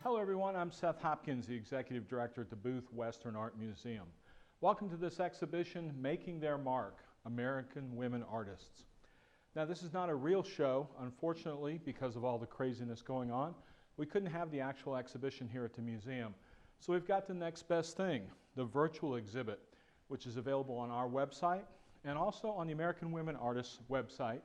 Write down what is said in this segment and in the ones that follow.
Hello everyone, I'm Seth Hopkins, the Executive Director at the Booth Western Art Museum. Welcome to this exhibition, Making Their Mark, American Women Artists. Now this is not a real show, unfortunately, because of all the craziness going on. We couldn't have the actual exhibition here at the museum. So we've got the next best thing, the virtual exhibit, which is available on our website and also on the American Women Artists website.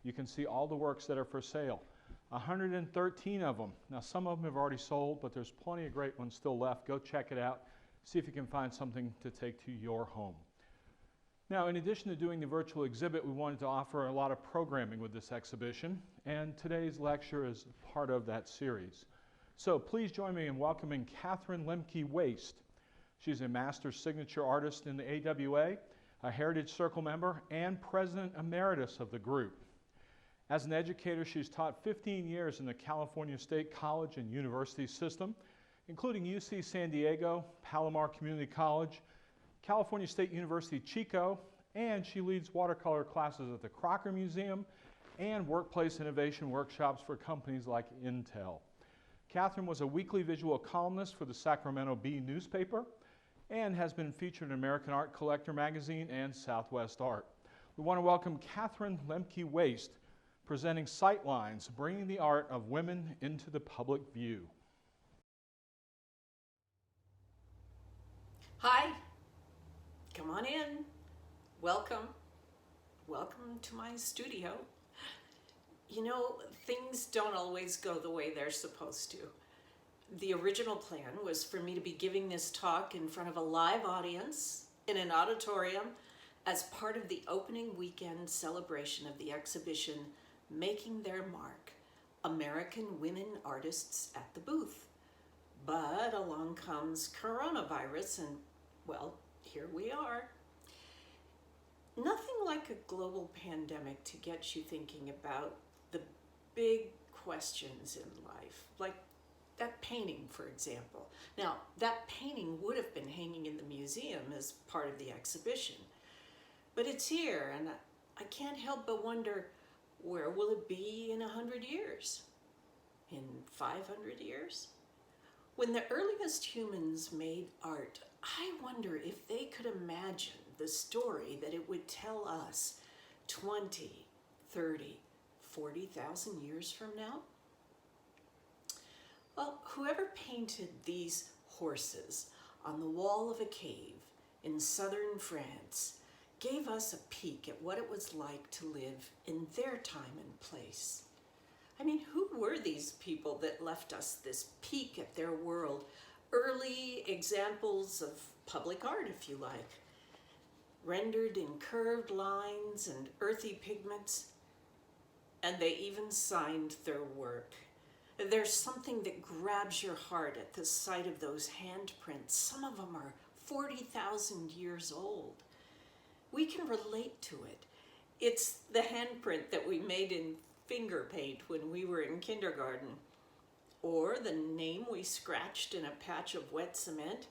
You can see all the works that are for sale. 113 of them. Now some of them have already sold, but there's plenty of great ones still left. Go check it out. See if you can find something to take to your home. Now, in addition to doing the virtual exhibit, we wanted to offer a lot of programming with this exhibition, and today's lecture is part of that series. So please join me in welcoming Kathrine Lemke Waste. She's a Master's Signature Artist in the AWA, a Heritage Circle member, and President Emeritus of the group. As an educator, she's taught 15 years in the California State College and University system, including UC San Diego, Palomar Community College, California State University Chico, and she leads watercolor classes at the Crocker Museum and workplace innovation workshops for companies like Intel. Kathrine was a weekly visual columnist for the Sacramento Bee newspaper and has been featured in American Art Collector magazine and Southwest Art. We want to welcome Kathrine Lemke Waste, presenting Sightlines, bringing the art of women into the public view. Hi, come on in. Welcome. Welcome to my studio. You know, things don't always go the way they're supposed to. The original plan was for me to be giving this talk in front of a live audience in an auditorium as part of the opening weekend celebration of the exhibition Making Their Mark, American Women Artists at the Booth. But along comes coronavirus and, well, here we are. Nothing like a global pandemic to get you thinking about the big questions in life, like that painting, for example. Now, that painting would have been hanging in the museum as part of the exhibition, but it's here, and I can't help but wonder, where will it be in 100 years? In 500 years? When the earliest humans made art, I wonder if they could imagine the story that it would tell us 20, 30, 40,000 years from now. Well, whoever painted these horses on the wall of a cave in southern France gave us a peek at what it was like to live in their time and place. I mean, who were these people that left us this peek at their world? Early examples of public art, if you like, rendered in curved lines and earthy pigments, and they even signed their work. There's something that grabs your heart at the sight of those handprints. Some of them are 40,000 years old. We can relate to it. It's the handprint that we made in finger paint when we were in kindergarten, or the name we scratched in a patch of wet cement.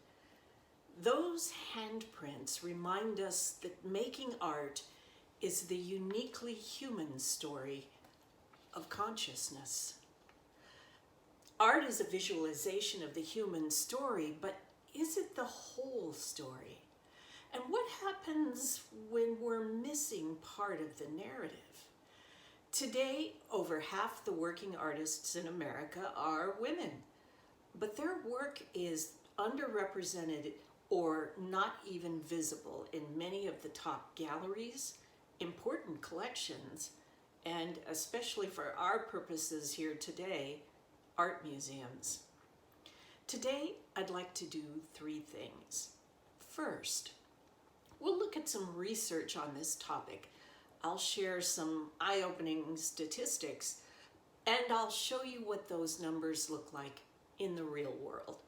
Those handprints remind us that making art is the uniquely human story of consciousness. Art is a visualization of the human story, but is it the whole story? And what happens when we're missing part of the narrative? Today, over half the working artists in America are women, but their work is underrepresented or not even visible in many of the top galleries, important collections, and especially for our purposes here today, art museums. Today, I'd like to do 3 things. First, we'll look at some research on this topic. I'll share some eye-opening statistics, and I'll show you what those numbers look like in the real world.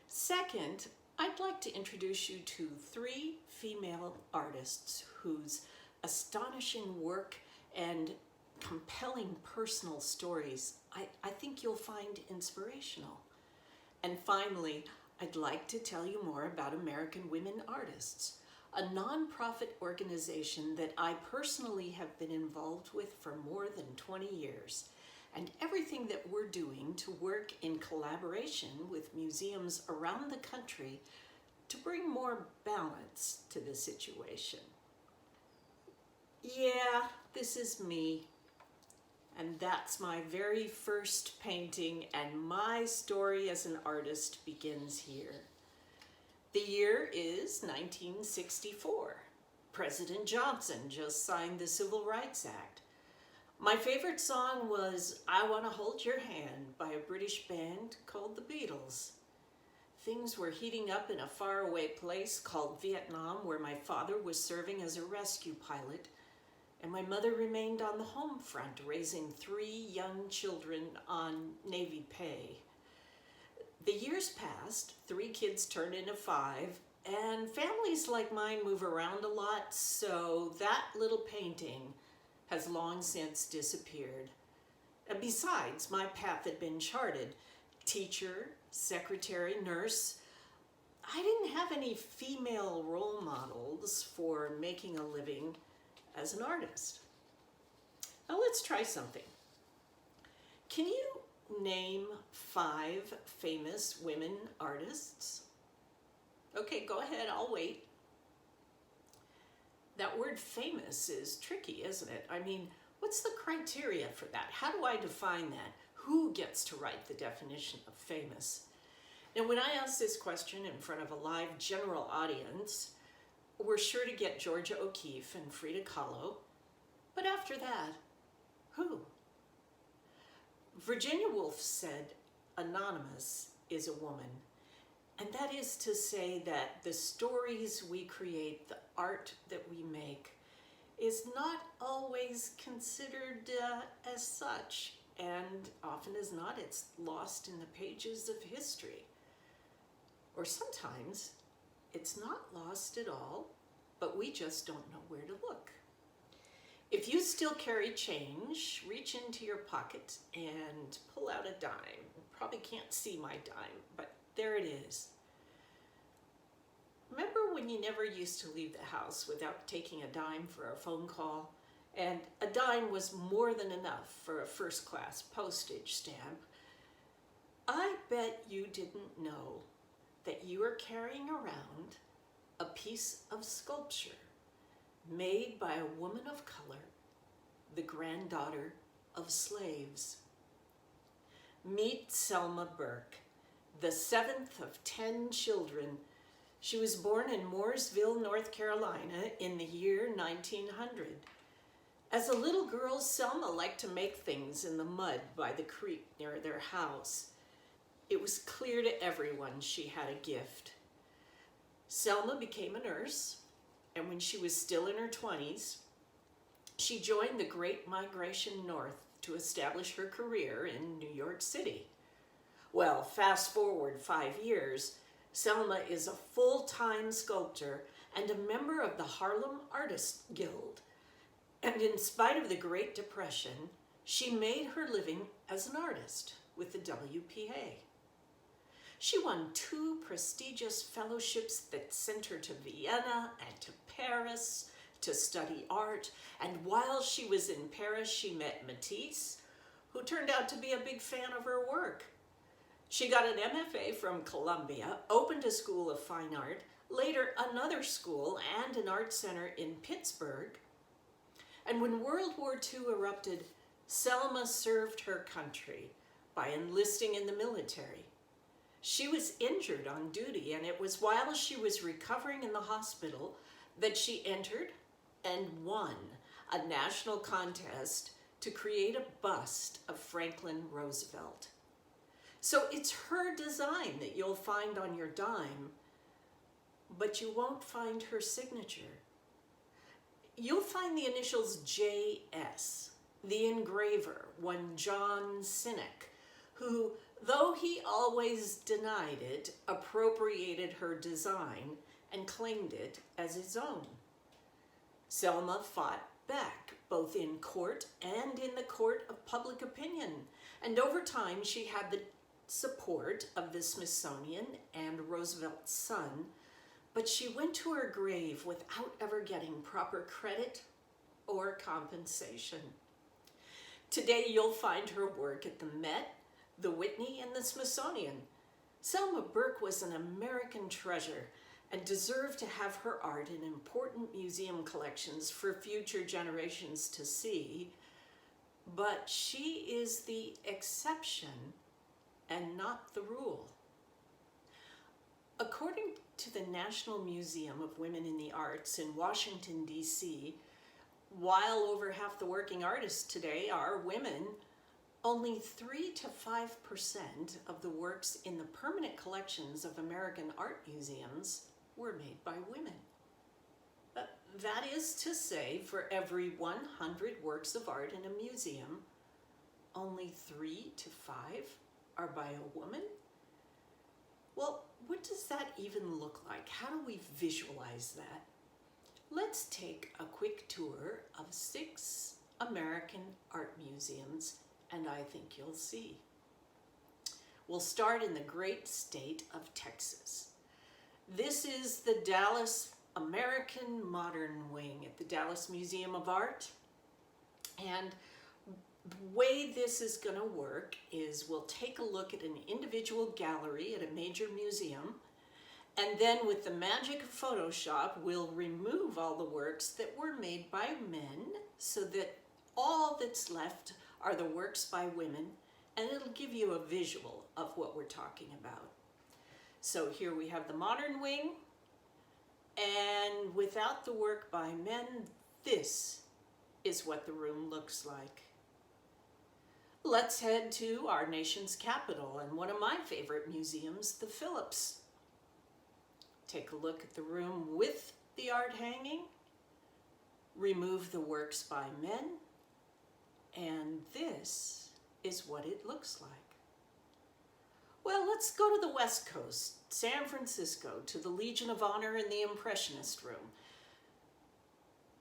Second, I'd like to introduce you to 3 female artists whose astonishing work and compelling personal stories I think you'll find inspirational. And finally, I'd like to tell you more about American Women Artists, a nonprofit organization that I personally have been involved with for more than 20 years. and everything that we're doing to work in collaboration with museums around the country to bring more balance to the situation. Yeah, this is me. And that's my very first painting, and my story as an artist begins here. The year is 1964. President Johnson just signed the Civil Rights Act. My favorite song was I Want to Hold Your Hand by a British band called the Beatles. Things were heating up in a faraway place called Vietnam, where my father was serving as a rescue pilot, and my mother remained on the home front, raising 3 young children on Navy pay. The years passed, 3 kids turned into 5, and families like mine move around a lot, so that little painting has long since disappeared. And besides, my path had been charted. Teacher, secretary, nurse. I didn't have any female role models for making a living as an artist. Now let's try something. Can you name 5 famous women artists? Okay, go ahead, I'll wait. That word famous is tricky, isn't it? I mean, what's the criteria for that? How do I define that? Who gets to write the definition of famous? Now, when I ask this question in front of a live general audience, we're sure to get Georgia O'Keeffe and Frida Kahlo, but after that, who? Virginia Woolf said, anonymous is a woman. And that is to say that the stories we create, the art that we make, is not always considered as such. And often as not, it's lost in the pages of history. Or sometimes it's not lost at all, but we just don't know where to look. If you still carry change, reach into your pocket and pull out a dime. You probably can't see my dime, but there it is. Remember when you never used to leave the house without taking a dime for a phone call? And a dime was more than enough for a first-class postage stamp. I bet you didn't know that you are carrying around a piece of sculpture made by a woman of color, the granddaughter of slaves. Meet Selma Burke, the 7th of 10 children. She was born in Mooresville, North Carolina in the year 1900. As a little girl, Selma liked to make things in the mud by the creek near their house. It was clear to everyone she had a gift. Selma became a nurse, and when she was still in her 20s, she joined the Great Migration North to establish her career in New York City. Well, fast forward 5 years, Selma is a full-time sculptor and a member of the Harlem Artists Guild. And in spite of the Great Depression, she made her living as an artist with the WPA. She won 2 prestigious fellowships that sent her to Vienna and to Paris to study art. And while she was in Paris, she met Matisse, who turned out to be a big fan of her work. She got an MFA from Columbia, opened a school of fine art, later another school and an art center in Pittsburgh. And when World War II erupted, Selma served her country by enlisting in the military. She was injured on duty, and it was while she was recovering in the hospital that she entered and won a national contest to create a bust of Franklin Roosevelt. So it's her design that you'll find on your dime, but you won't find her signature. You'll find the initials JS. The engraver, one John Sinek, who, though he always denied it, appropriated her design and claimed it as his own. Selma fought back, both in court and in the court of public opinion, and over time she had the support of the Smithsonian and Roosevelt's son, but she went to her grave without ever getting proper credit or compensation. Today you'll find her work at the Met, the Whitney, and the Smithsonian. Selma Burke was an American treasure and deserved to have her art in important museum collections for future generations to see, but she is the exception and not the rule. According to the National Museum of Women in the Arts in Washington, D.C., while over half the working artists today are women, only 3 to 5% of the works in the permanent collections of American art museums were made by women. That is to say, for every 100 works of art in a museum, only 3 to 5 are by a woman? Well, what does that even look like? How do we visualize that? Let's take a quick tour of 6 American art museums, and I think you'll see. We'll start in the great state of Texas. This is the Dallas American Modern Wing at the Dallas Museum of Art. And the way this is going to work is we'll take a look at an individual gallery at a major museum, and then with the magic of Photoshop, we'll remove all the works that were made by men so that all that's left are the works by women, and it'll give you a visual of what we're talking about. So here we have the modern wing, and without the work by men, this is what the room looks like. Let's head to our nation's capital and one of my favorite museums, the Phillips. Take a look at the room with the art hanging, remove the works by men, and this is what it looks like. Well, let's go to the West Coast, San Francisco, to the Legion of Honor in the Impressionist room.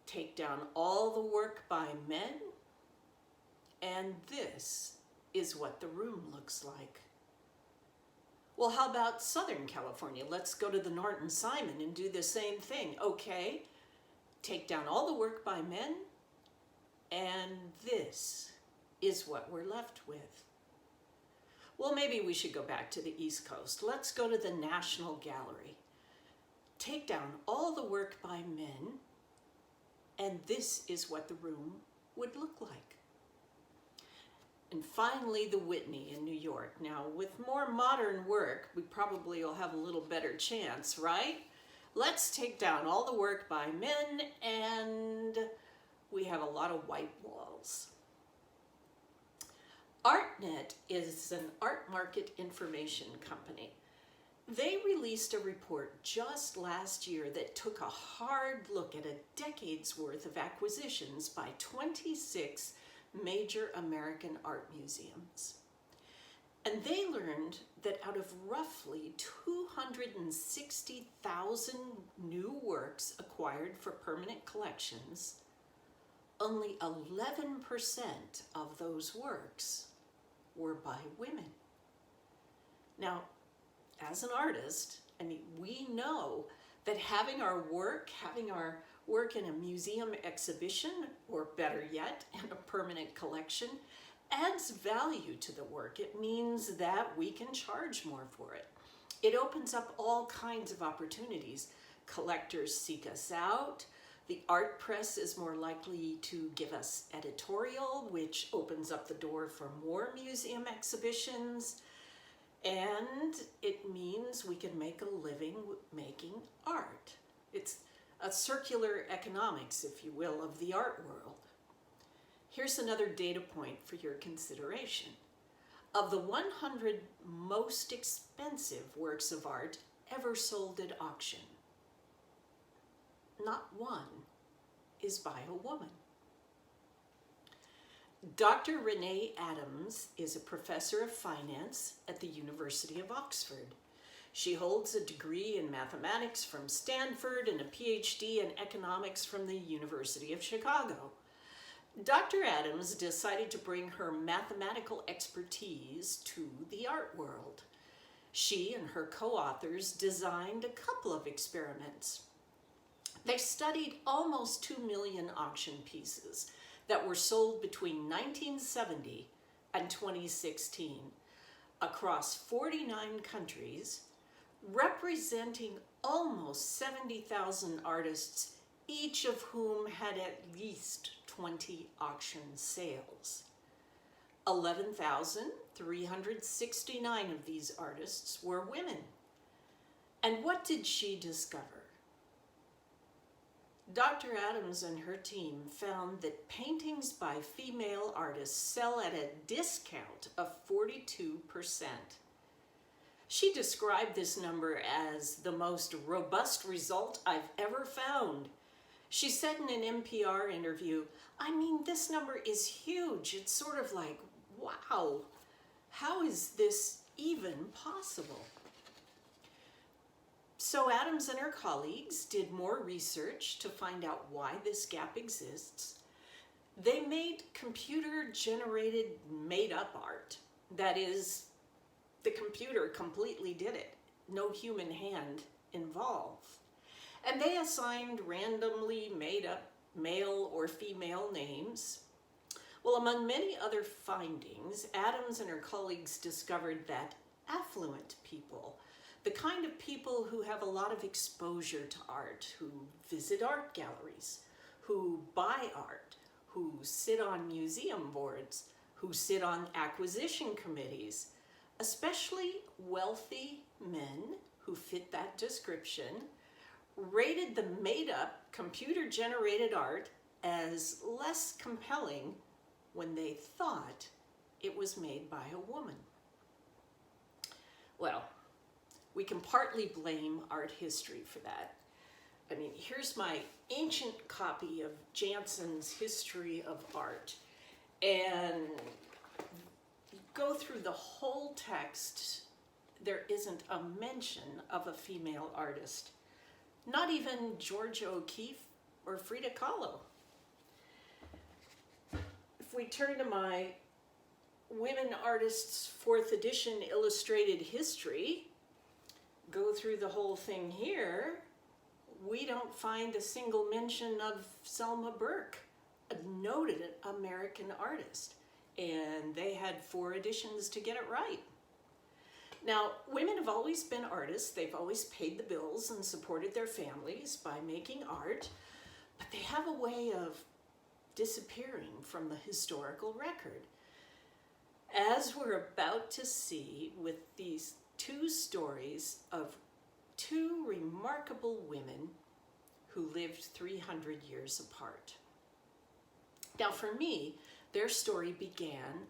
Take down all the work by men, and this is what the room looks like. Well, how about Southern California? Let's go to the Norton Simon and do the same thing. Okay, take down all the work by men, and this is what we're left with. Well, maybe we should go back to the East Coast. Let's go to the National Gallery. Take down all the work by men, and this is what the room would look like. And finally, the Whitney in New York. Now, with more modern work, we probably will have a little better chance, right? Let's take down all the work by men, and we have a lot of white walls. ArtNet is an art market information company. They released a report just last year that took a hard look at a decade's worth of acquisitions by 26 major American art museums. And they learned that out of roughly 260,000 new works acquired for permanent collections, only 11% of those works were by women. Now, as an artist, I mean, we know that having our work in a museum exhibition, or better yet, in a permanent collection, adds value to the work. It means that we can charge more for it. It opens up all kinds of opportunities. Collectors seek us out. The art press is more likely to give us editorial, which opens up the door for more museum exhibitions. And it means we can make a living making art. It's a circular economics, if you will, of the art world. Here's another data point for your consideration. Of the 100 most expensive works of art ever sold at auction, not one is by a woman. Dr. Renee Adams is a professor of finance at the University of Oxford. She holds a degree in mathematics from Stanford and a PhD in economics from the University of Chicago. Dr. Adams decided to bring her mathematical expertise to the art world. She and her co-authors designed a couple of experiments. They studied almost 2 million auction pieces. that were sold between 1970 and 2016 across 49 countries, representing almost 70,000 artists, each of whom had at least 20 auction sales. 11,369 of these artists were women. And what did she discover? Dr. Adams and her team found that paintings by female artists sell at a discount of 42%. She described this number as the most robust result I've ever found. She said in an NPR interview, "I mean, this number is huge. It's sort of like, wow, how is this even possible?" So Adams and her colleagues did more research to find out why this gap exists. They made computer-generated made-up art. That is, the computer completely did it. No human hand involved. And they assigned randomly made-up male or female names. Well, among many other findings, Adams and her colleagues discovered that affluent people, the kind of people who have a lot of exposure to art, who visit art galleries, who buy art, who sit on museum boards, who sit on acquisition committees, especially wealthy men who fit that description, rated the made-up, computer-generated art as less compelling when they thought it was made by a woman. Well, we can partly blame art history for that. I mean, here's my ancient copy of Jansen's History of Art, and go through the whole text, there isn't a mention of a female artist. Not even Georgia O'Keeffe or Frida Kahlo. If we turn to my Women Artists 4th edition illustrated history, go through the whole thing here, we don't find a single mention of Selma Burke, a noted American artist. And they had 4 editions to get it right. Now, women have always been artists. They've always paid the bills and supported their families by making art, but they have a way of disappearing from the historical record. As we're about to see with these 2 stories of 2 remarkable women who lived 300 years apart. Now, for me, their story began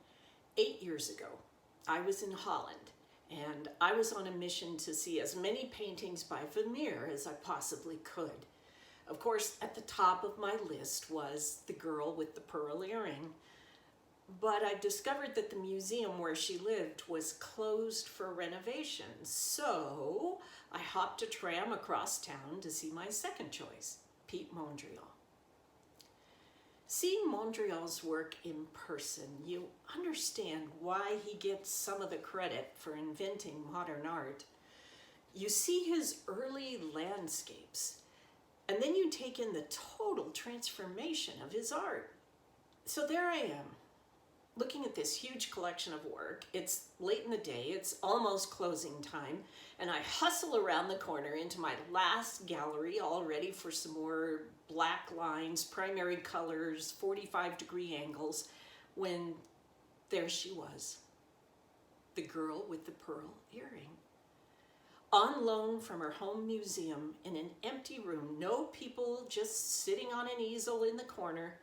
8 years ago. I was in Holland, and I was on a mission to see as many paintings by Vermeer as I possibly could. Of course, at the top of my list was The Girl with the Pearl Earring, but I discovered that the museum where she lived was closed for renovation, so I hopped a tram across town to see my second choice, Piet Mondrian. Seeing Mondrian's work in person, you understand why he gets some of the credit for inventing modern art. You see his early landscapes, and then you take in the total transformation of his art. So there I am, looking at this huge collection of work. It's late in the day, it's almost closing time, and I hustle around the corner into my last gallery, all ready for some more black lines, primary colors, 45-degree angles, when there she was, the girl with the pearl earring. On loan from her home museum in an empty room, no people, just sitting on an easel in the corner.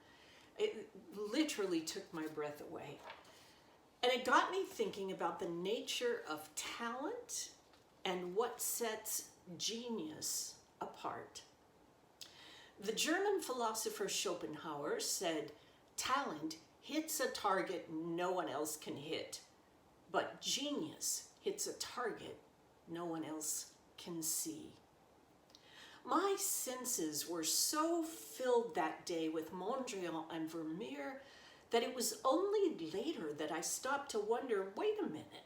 It literally took my breath away. And it got me thinking about the nature of talent and what sets genius apart. The German philosopher Schopenhauer said, "Talent hits a target no one else can hit, but genius hits a target no one else can see." My senses were so filled that day with Mondrian and Vermeer that it was only later that I stopped to wonder, wait a minute,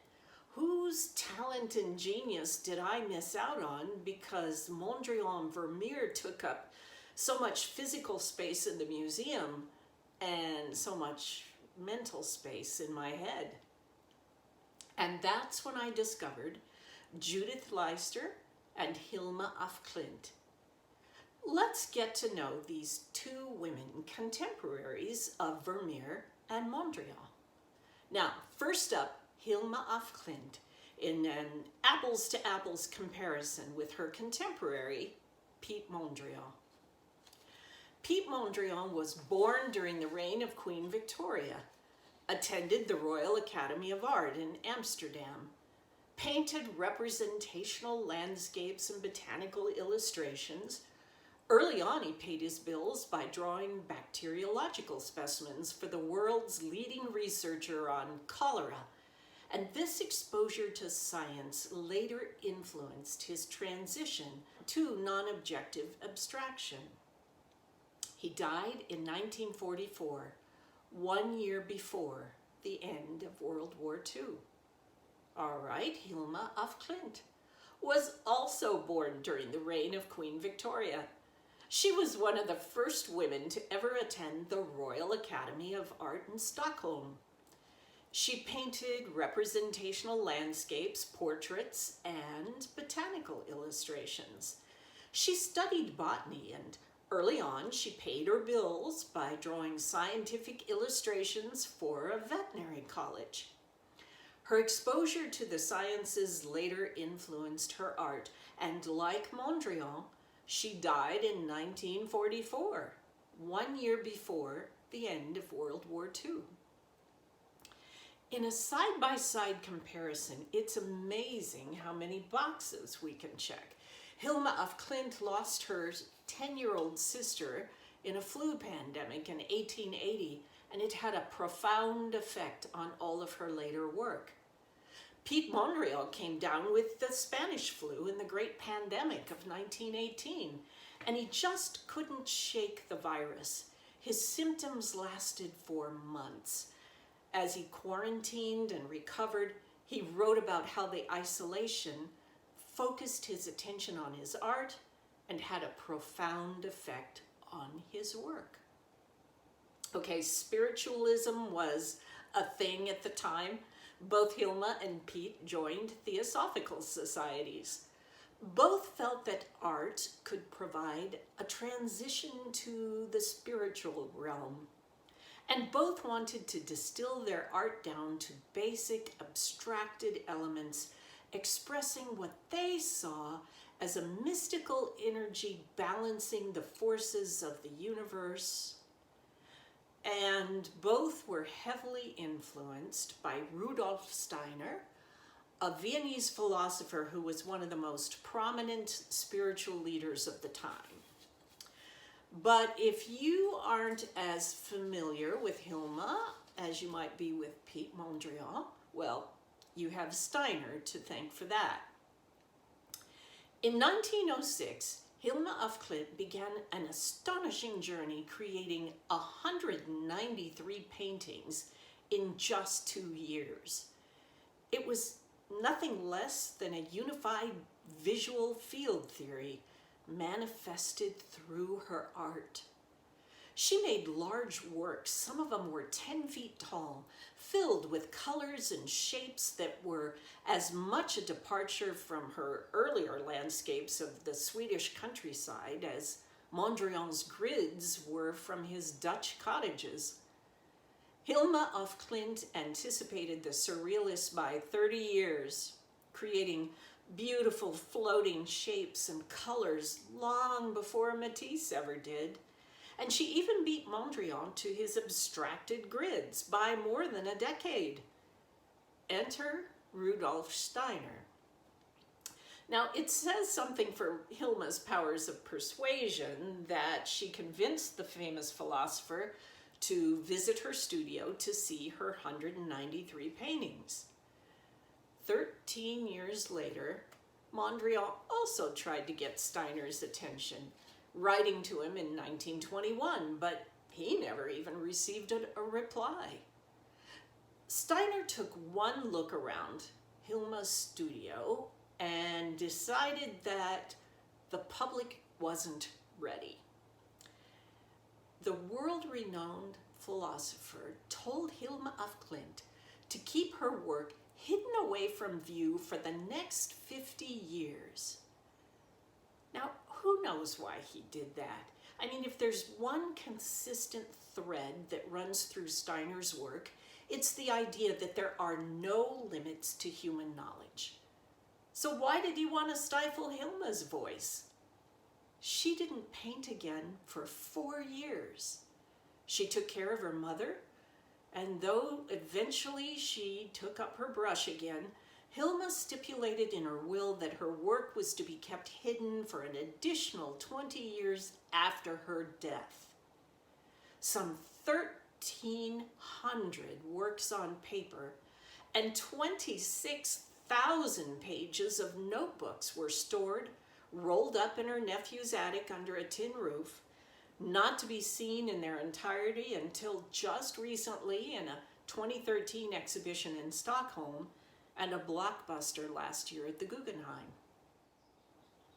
whose talent and genius did I miss out on because Mondrian and Vermeer took up so much physical space in the museum and so much mental space in my head. And that's when I discovered Judith Leister and Hilma af Klint. Let's get to know these two women, contemporaries of Vermeer and Mondrian. Now, first up, Hilma af Klint, in an apples-to-apples comparison with her contemporary, Piet Mondrian. Piet Mondrian was born during the reign of Queen Victoria, attended the Royal Academy of Art in Amsterdam, painted representational landscapes and botanical illustrations. Early on, he paid his bills by drawing bacteriological specimens for the world's leading researcher on cholera, and this exposure to science later influenced his transition to non-objective abstraction. He died in 1944, 1 year before the end of World War II. All right, Hilma af Klint was also born during the reign of Queen Victoria. She was one of the first women to ever attend the Royal Academy of Art in Stockholm. She painted representational landscapes, portraits, and botanical illustrations. She studied botany, and early on she paid her bills by drawing scientific illustrations for a veterinary college. Her exposure to the sciences later influenced her art, and like Mondrian, she died in 1944, 1 year before the end of World War II. In a side-by-side comparison, it's amazing how many boxes we can check. Hilma af Klint lost her 10-year-old sister in a flu pandemic in 1880, and it had a profound effect on all of her later work. Piet Mondrian came down with the Spanish flu in the Great Pandemic of 1918, and he just couldn't shake the virus. His symptoms lasted for months. As he quarantined and recovered, he wrote about how the isolation focused his attention on his art and had a profound effect on his work. Okay, spiritualism was a thing at the time. Both Hilma and Piet joined theosophical societies. Both felt that art could provide a transition to the spiritual realm. And both wanted to distill their art down to basic abstracted elements, expressing what they saw as a mystical energy balancing the forces of the universe. And both were heavily influenced by Rudolf Steiner, a Viennese philosopher who was one of the most prominent spiritual leaders of the time. But if you aren't as familiar with Hilma as you might be with Piet Mondrian, well, you have Steiner to thank for that. In 1906, Hilma af Klint began an astonishing journey creating 193 paintings in just 2 years. It was nothing less than a unified visual field theory manifested through her art. She made large works, some of them were 10 feet tall, filled with colors and shapes that were as much a departure from her earlier landscapes of the Swedish countryside as Mondrian's grids were from his Dutch cottages. Hilma af Klint anticipated the Surrealists by 30 years, creating beautiful floating shapes and colors long before Matisse ever did. And she even beat Mondrian to his abstracted grids by more than a decade. Enter Rudolf Steiner. Now, it says something for Hilma's powers of persuasion that she convinced the famous philosopher to visit her studio to see her 193 paintings. 13 years later, Mondrian also tried to get Steiner's attention, writing to him in 1921, but he never even received a reply. Steiner took one look around Hilma's studio and decided that the public wasn't ready. The world-renowned philosopher told Hilma af Klint to keep her work hidden away from view for the next 50 years. Now, who knows why he did that? I mean, if there's one consistent thread that runs through Steiner's work, it's the idea that there are no limits to human knowledge. So why did he want to stifle Hilma's voice? She didn't paint again for 4 years. She took care of her mother, and though eventually she took up her brush again, Hilma stipulated in her will that her work was to be kept hidden for an additional 20 years after her death. Some 1,300 works on paper and 26,000 pages of notebooks were stored, rolled up in her nephew's attic under a tin roof, not to be seen in their entirety until just recently in a 2013 exhibition in Stockholm and a blockbuster last year at the Guggenheim.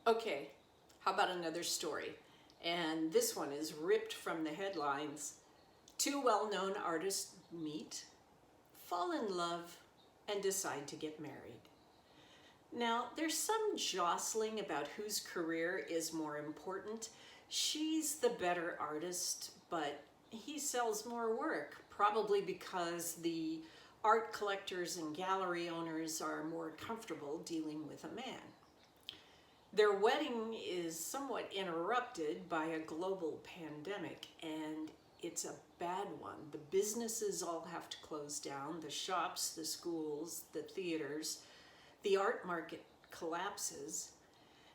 Okay, how about another story? And this one is ripped from the headlines. Two well-known artists meet, fall in love, and decide to get married. Now, there's some jostling about whose career is more important. She's the better artist, but he sells more work, probably because the art collectors and gallery owners are more comfortable dealing with a man. Their wedding is somewhat interrupted by a global pandemic, and it's a bad one. The businesses all have to close down, the shops, the schools, the theaters. The art market collapses,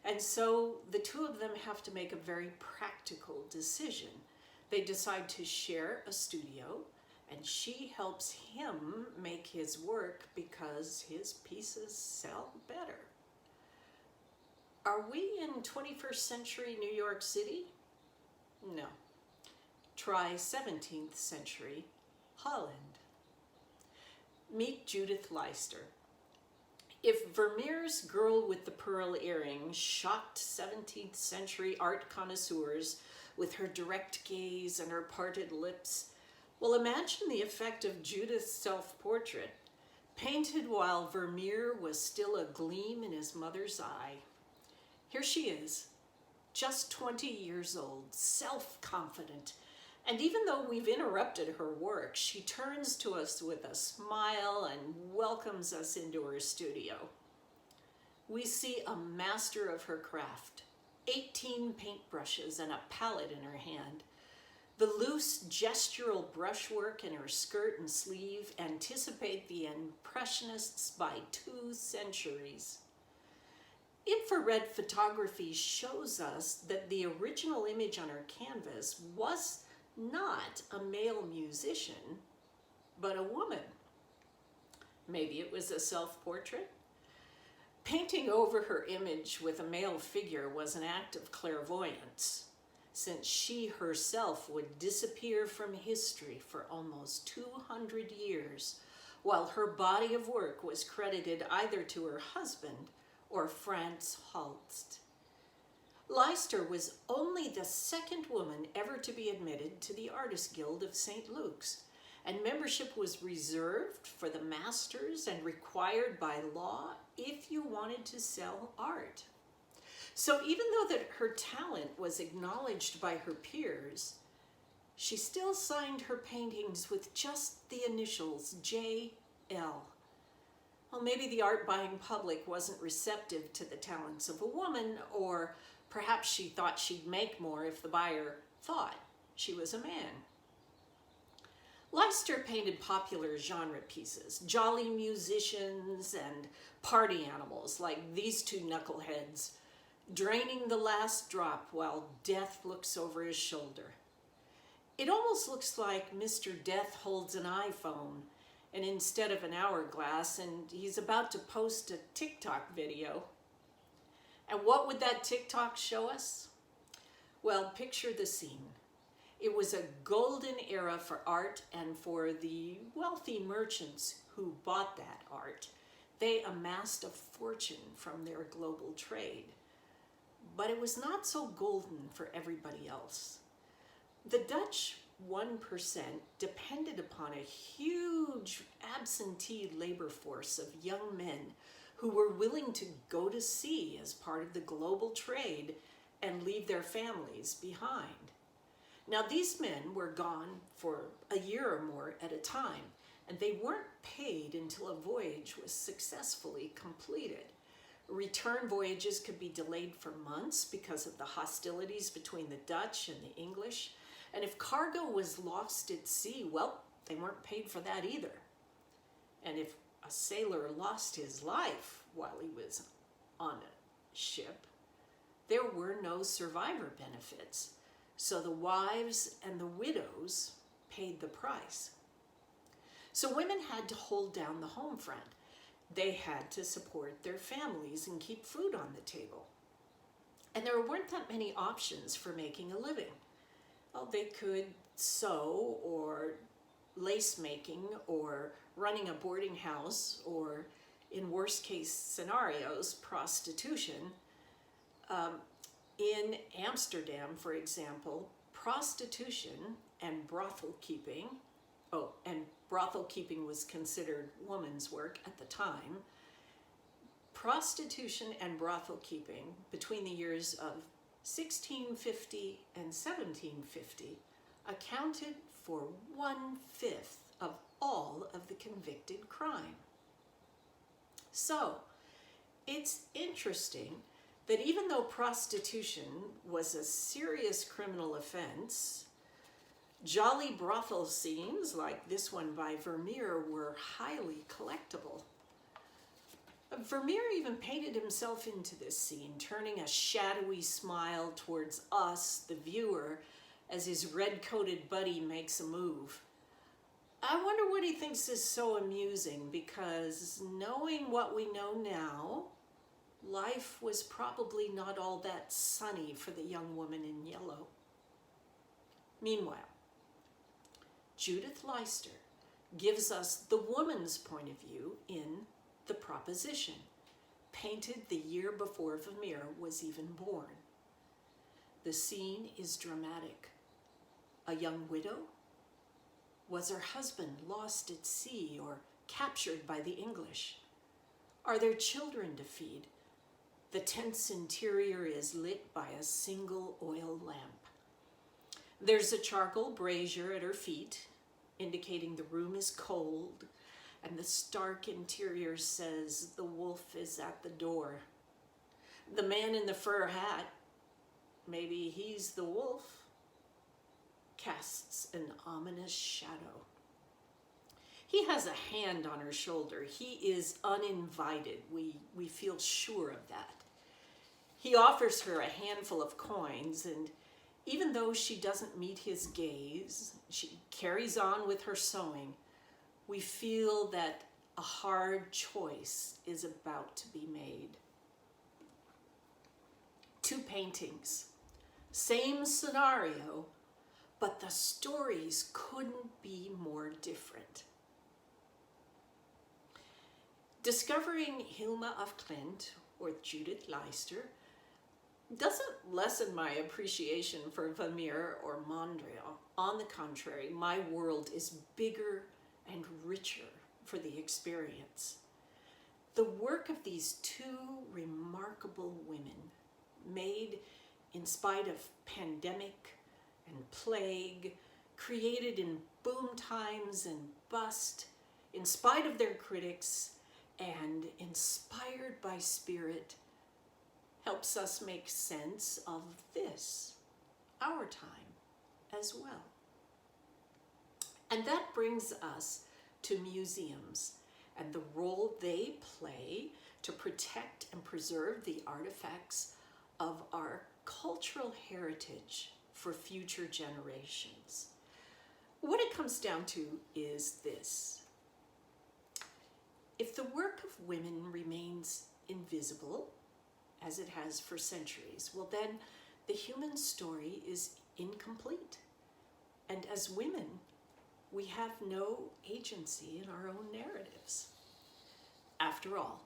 and so the two of them have to make a very practical decision. They decide to share a studio, and she helps him make his work because his pieces sell better. Are we in 21st century New York City? No. Try 17th century Holland. Meet Judith Leister. If Vermeer's Girl with the Pearl Earring shocked 17th century art connoisseurs with her direct gaze and her parted lips, well, imagine the effect of Judith's self-portrait, painted while Vermeer was still a gleam in his mother's eye. Here she is, just 20 years old, self-confident, and even though we've interrupted her work, she turns to us with a smile and welcomes us into her studio. We see a master of her craft, 18 paintbrushes and a palette in her hand. The loose gestural brushwork in her skirt and sleeve anticipate the Impressionists by 2 centuries. Infrared photography shows us that the original image on her canvas was not a male musician, but a woman. Maybe it was a self-portrait? Painting over her image with a male figure was an act of clairvoyance, since she herself would disappear from history for almost 200 years, while her body of work was credited either to her husband or Franz Holst. Leister was only the second woman ever to be admitted to the Artists Guild of St. Luke's, and membership was reserved for the masters and required by law if you wanted to sell art. So even though that her talent was acknowledged by her peers, she still signed her paintings with just the initials J.L. Well, maybe the art-buying public wasn't receptive to the talents of a woman, or perhaps she thought she'd make more if the buyer thought she was a man. Leister painted popular genre pieces, jolly musicians and party animals like these two knuckleheads, draining the last drop while Death looks over his shoulder. It almost looks like Mr. Death holds an iPhone and instead of an hourglass, and he's about to post a TikTok video. And what would that TikTok show us? Well, picture the scene. It was a golden era for art and for the wealthy merchants who bought that art. They amassed a fortune from their global trade. But it was not so golden for everybody else. The Dutch 1% depended upon a huge absentee labor force of young men who were willing to go to sea as part of the global trade and leave their families behind. Now, these men were gone for a year or more at a time, and they weren't paid until a voyage was successfully completed. Return voyages could be delayed for months because of the hostilities between the Dutch and the English. And if cargo was lost at sea, well, they weren't paid for that either. And if a sailor lost his life while he was on a ship, there were no survivor benefits. So the wives and the widows paid the price. So women had to hold down the home front. They had to support their families and keep food on the table. And there weren't that many options for making a living. Well, they could sew or lace making or running a boarding house or, in worst case scenarios, prostitution. In Amsterdam, for example, prostitution and brothel keeping, and brothel keeping was considered woman's work at the time. Prostitution and brothel keeping between the years of 1650 and 1750 accounted for 1/5 of all of the convicted crime. So, it's interesting that even though prostitution was a serious criminal offense, jolly brothel scenes like this one by Vermeer were highly collectible. Vermeer even painted himself into this scene, turning a shadowy smile towards us, the viewer, as his red-coated buddy makes a move. I wonder what he thinks is so amusing, because knowing what we know now, life was probably not all that sunny for the young woman in yellow. Meanwhile, Judith Leister gives us the woman's point of view in The Proposition, painted the year before Vermeer was even born. The scene is dramatic. A young widow? Was her husband lost at sea or captured by the English? Are there children to feed? The tent's interior is lit by a single oil lamp. There's a charcoal brazier at her feet, indicating the room is cold, and the stark interior says the wolf is at the door. The man in the fur hat, maybe he's the wolf, casts an ominous shadow. He has a hand on her shoulder. He is uninvited. We feel sure of that. He offers her a handful of coins, and even though she doesn't meet his gaze, she carries on with her sewing. We feel that a hard choice is about to be made. Two paintings, same scenario, but the stories couldn't be more different. Discovering Hilma af Klint, or Judith Leister, doesn't lessen my appreciation for Vermeer or Mondrian. On the contrary, my world is bigger and richer for the experience. The work of these two remarkable women, made in spite of pandemic and plague, created in boom times and bust, in spite of their critics, and inspired by spirit, helps us make sense of this, our time, as well. And that brings us to museums and the role they play to protect and preserve the artifacts of our cultural heritage for future generations. What it comes down to is this: if the work of women remains invisible, as it has for centuries, well then the human story is incomplete. And as women, we have no agency in our own narratives. After all,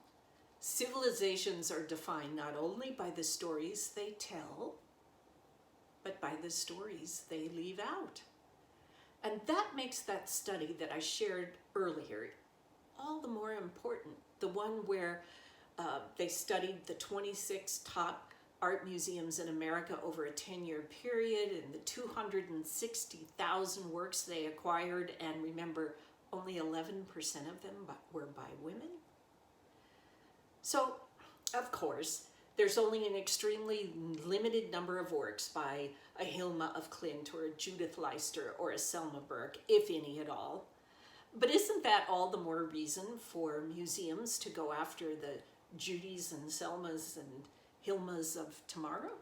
civilizations are defined not only by the stories they tell, but by the stories they leave out. And that makes that study that I shared earlier all the more important. The one where they studied the 26 top art museums in America over a 10-year period and the 260,000 works they acquired, and remember, only 11% of them were by women. So, of course, there's only an extremely limited number of works by a Hilma of Klint or a Judith Leister or a Selma Burke, if any at all. But isn't that all the more reason for museums to go after the Judys and Selmas and Hilmas of tomorrow?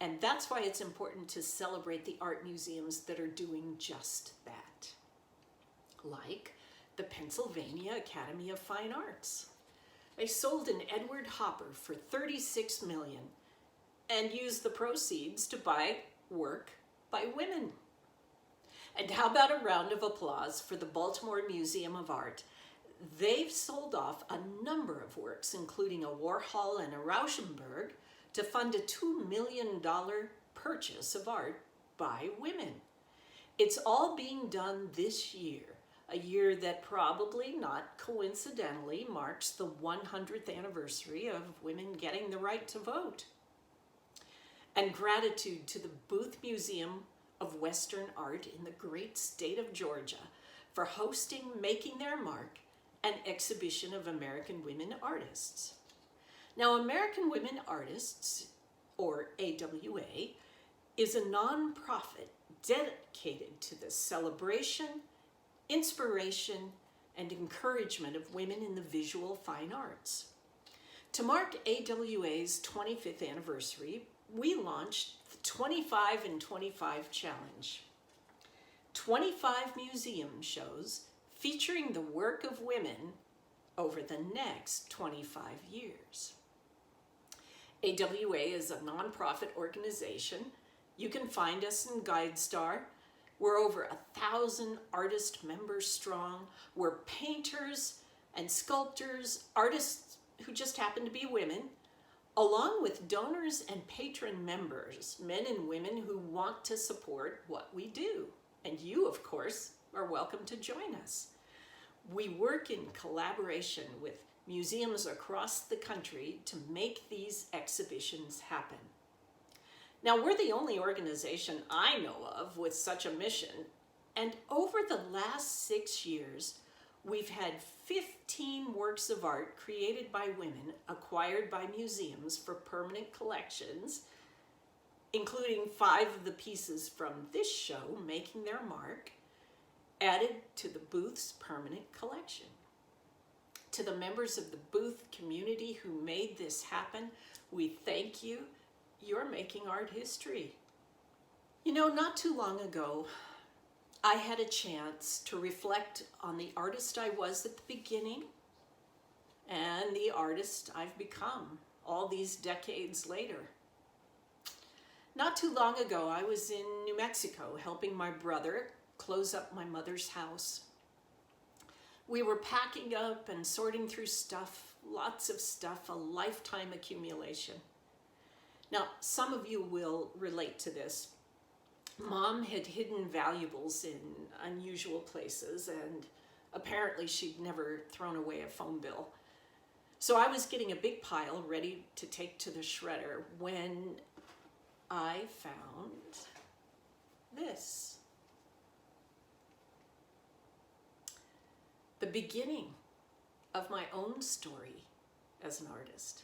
And that's why it's important to celebrate the art museums that are doing just that. Like the Pennsylvania Academy of Fine Arts. They sold an Edward Hopper for $36 million and used the proceeds to buy work by women. And how about a round of applause for the Baltimore Museum of Art? They've sold off a number of works, including a Warhol and a Rauschenberg, to fund a $2 million purchase of art by women. It's all being done this year, a year that probably not coincidentally marks the 100th anniversary of women getting the right to vote. And gratitude to the Booth Museum of Western Art in the great state of Georgia for hosting Making Their Mark, an exhibition of American women artists. Now, American Women Artists, or AWA, is a nonprofit dedicated to the celebration, inspiration, and encouragement of women in the visual fine arts. To mark AWA's 25th anniversary, we launched the 25 and 25 Challenge. 25 museum shows featuring the work of women over the next 25 years. AWA is a nonprofit organization. You can find us in GuideStar. We're over 1,000 artist members strong. We're painters and sculptors, artists who just happen to be women, along with donors and patron members, men and women who want to support what we do. And you, of course, are welcome to join us. We work in collaboration with museums across the country to make these exhibitions happen. Now, we're the only organization I know of with such a mission, and over the last 6 years, we've had 15 works of art created by women acquired by museums for permanent collections, including 5 of the pieces from this show, Making Their Mark, added to the Booth's permanent collection. To the members of the Booth community who made this happen, we thank you. You're making art history. You know, not too long ago, I had a chance to reflect on the artist I was at the beginning and the artist I've become all these decades later. Not too long ago, I was in New Mexico helping my brother close up my mother's house. We were packing up and sorting through stuff, lots of stuff, a lifetime accumulation. Now, some of you will relate to this. Mom had hidden valuables in unusual places, and apparently she'd never thrown away a phone bill. So I was getting a big pile ready to take to the shredder when I found this. The beginning of my own story as an artist.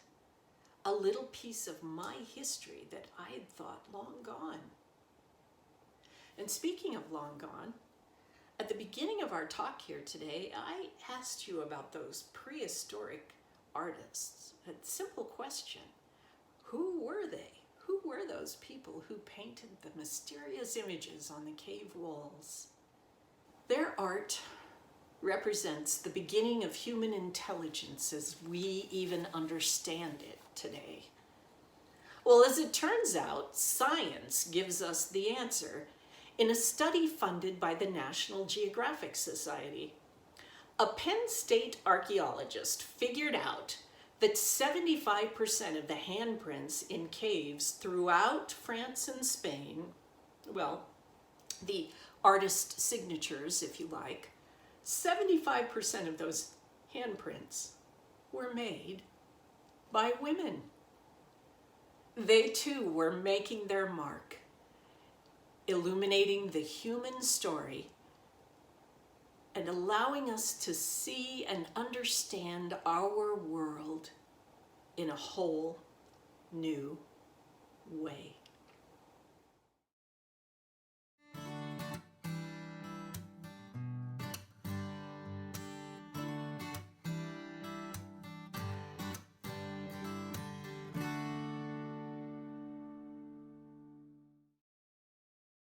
A little piece of my history that I had thought long gone. And speaking of long gone, at the beginning of our talk here today, I asked you about those prehistoric artists. A simple question. Who were they? Who were those people who painted the mysterious images on the cave walls? Their art represents the beginning of human intelligence as we even understand it today. Well, as it turns out, science gives us the answer in a study funded by the National Geographic Society. A Penn State archaeologist figured out that 75% of the handprints in caves throughout France and Spain, well, the artist signatures, if you like, 75% of those handprints were made by women. They too were making their mark, illuminating the human story and allowing us to see and understand our world in a whole new way.